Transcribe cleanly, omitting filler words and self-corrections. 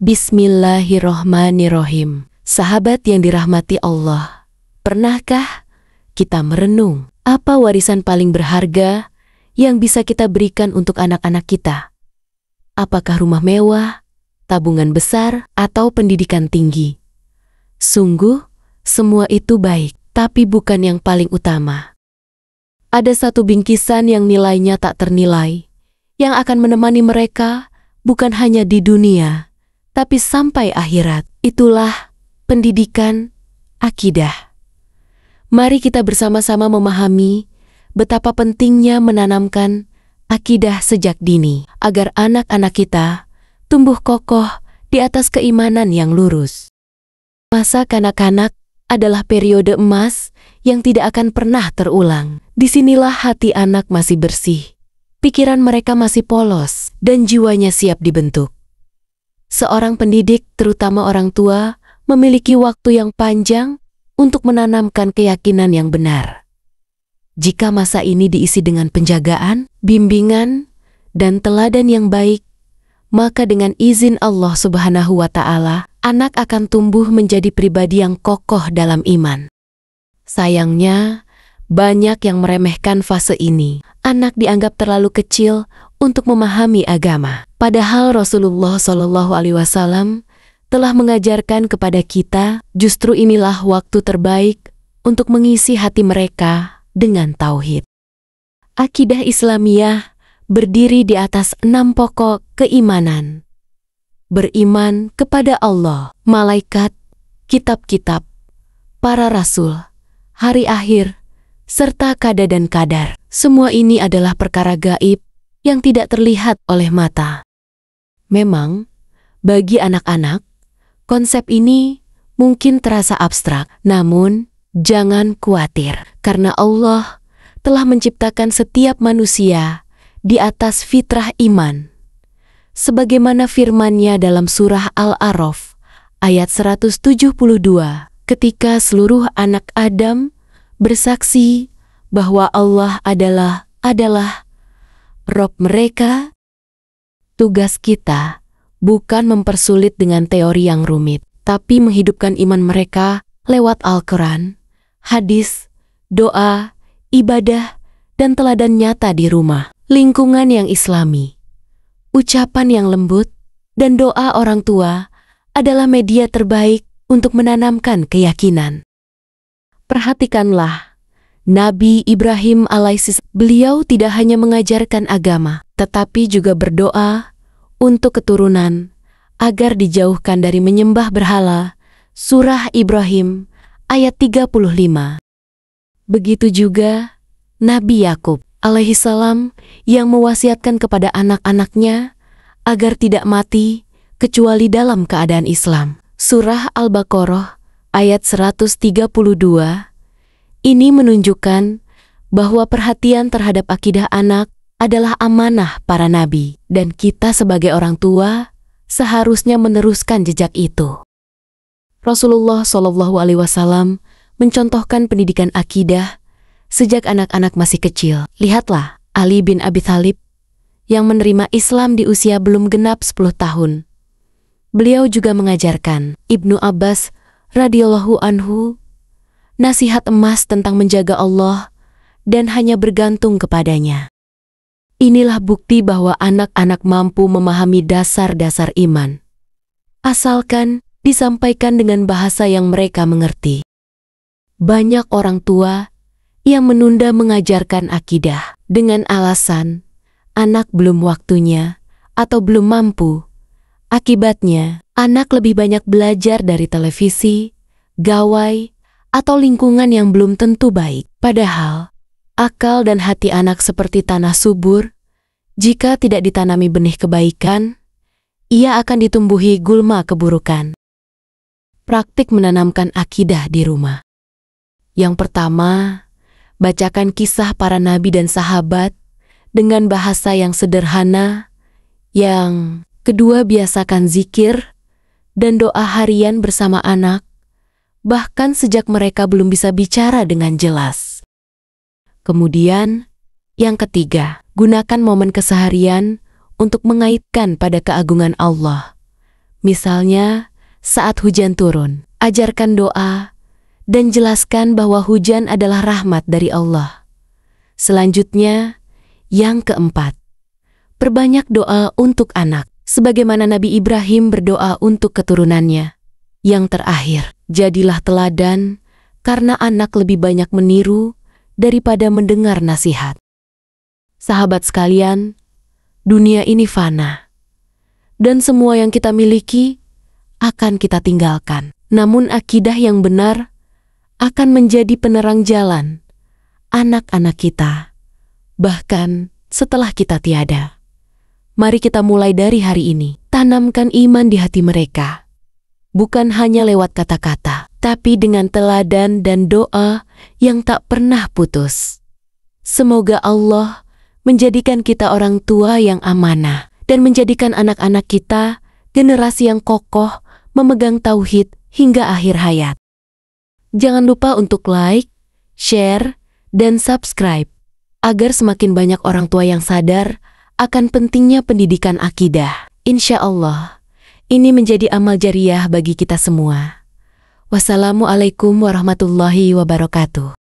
Bismillahirrohmanirrohim. Sahabat yang dirahmati Allah, pernahkah kita merenung apa warisan paling berharga yang bisa kita berikan untuk anak-anak kita? Apakah rumah mewah, tabungan besar, atau pendidikan tinggi? Sungguh, semua itu baik, tapi bukan yang paling utama. Ada satu bingkisan yang nilainya tak ternilai, yang akan menemani mereka bukan hanya di dunia, tapi sampai akhirat. Itulah pendidikan akidah. Mari kita bersama-sama memahami betapa pentingnya menanamkan akidah sejak dini, agar anak-anak kita tumbuh kokoh di atas keimanan yang lurus. Masa kanak-kanak adalah periode emas yang tidak akan pernah terulang. Disinilah hati anak masih bersih, pikiran mereka masih polos, dan jiwanya siap dibentuk. Seorang pendidik, terutama orang tua, memiliki waktu yang panjang untuk menanamkan keyakinan yang benar. Jika masa ini diisi dengan penjagaan, bimbingan, dan teladan yang baik, maka dengan izin Allah Subhanahu wa Ta'ala, anak akan tumbuh menjadi pribadi yang kokoh dalam iman. Sayangnya, banyak yang meremehkan fase ini. Anak dianggap terlalu kecil untuk memahami agama. Padahal Rasulullah SAW telah mengajarkan kepada kita, justru inilah waktu terbaik untuk mengisi hati mereka dengan tauhid. Akidah Islamiyah berdiri di atas 6 pokok keimanan. Beriman kepada Allah, malaikat, kitab-kitab, para rasul, hari akhir, serta qada dan qadar. Semua ini adalah perkara gaib yang tidak terlihat oleh mata. Memang, bagi anak-anak, konsep ini mungkin terasa abstrak, namun jangan khawatir, karena Allah telah menciptakan setiap manusia di atas fitrah iman. Sebagaimana firman-Nya dalam surah Al-A'raf ayat 172, ketika seluruh anak Adam bersaksi bahwa Allah adalah Rob mereka. Tugas kita bukan mempersulit dengan teori yang rumit, tapi menghidupkan iman mereka lewat Al-Quran, hadis, doa, ibadah, dan teladan nyata di rumah. Lingkungan yang islami, ucapan yang lembut, dan doa orang tua adalah media terbaik untuk menanamkan keyakinan. Perhatikanlah, Nabi Ibrahim alaihissalam, beliau tidak hanya mengajarkan agama, tetapi juga berdoa untuk keturunan agar dijauhkan dari menyembah berhala. Surah Ibrahim ayat 35. Begitu juga Nabi Yakub alaihissalam yang mewasiatkan kepada anak-anaknya agar tidak mati kecuali dalam keadaan Islam. Surah Al-Baqarah ayat 132. Ini menunjukkan bahwa perhatian terhadap akidah anak adalah amanah para nabi, dan kita sebagai orang tua seharusnya meneruskan jejak itu. Rasulullah SAW mencontohkan pendidikan akidah sejak anak-anak masih kecil. Lihatlah Ali bin Abi Thalib yang menerima Islam di usia belum genap 10 tahun. Beliau juga mengajarkan Ibnu Abbas radhiyallahu anhu nasihat emas tentang menjaga Allah dan hanya bergantung kepadanya. Inilah bukti bahwa anak-anak mampu memahami dasar-dasar iman, asalkan disampaikan dengan bahasa yang mereka mengerti. Banyak orang tua yang menunda mengajarkan akidah dengan alasan anak belum waktunya atau belum mampu. Akibatnya, anak lebih banyak belajar dari televisi, gawai, atau lingkungan yang belum tentu baik. Padahal, akal dan hati anak seperti tanah subur. Jika tidak ditanami benih kebaikan, ia akan ditumbuhi gulma keburukan. Praktik menanamkan akidah di rumah. Yang pertama, bacakan kisah para nabi dan sahabat dengan bahasa yang sederhana. Yang kedua, biasakan zikir dan doa harian bersama anak, bahkan sejak mereka belum bisa bicara dengan jelas. Kemudian, yang ketiga, gunakan momen keseharian untuk mengaitkan pada keagungan Allah. Misalnya, saat hujan turun, ajarkan doa dan jelaskan bahwa hujan adalah rahmat dari Allah. Selanjutnya, yang keempat, perbanyak doa untuk anak, sebagaimana Nabi Ibrahim berdoa untuk keturunannya. Yang terakhir, jadilah teladan karena anak lebih banyak meniru daripada mendengar nasihat. Sahabat sekalian, dunia ini fana, dan semua yang kita miliki akan kita tinggalkan. Namun akidah yang benar akan menjadi penerang jalan anak-anak kita, bahkan setelah kita tiada. Mari kita mulai dari hari ini, tanamkan iman di hati mereka. Bukan hanya lewat kata-kata, tapi dengan teladan dan doa yang tak pernah putus. Semoga Allah menjadikan kita orang tua yang amanah dan menjadikan anak-anak kita generasi yang kokoh memegang tauhid hingga akhir hayat. Jangan lupa untuk like, share, dan subscribe agar semakin banyak orang tua yang sadar akan pentingnya pendidikan akidah. Insya Allah, ini menjadi amal jariah bagi kita semua. Wassalamualaikum warahmatullahi wabarakatuh.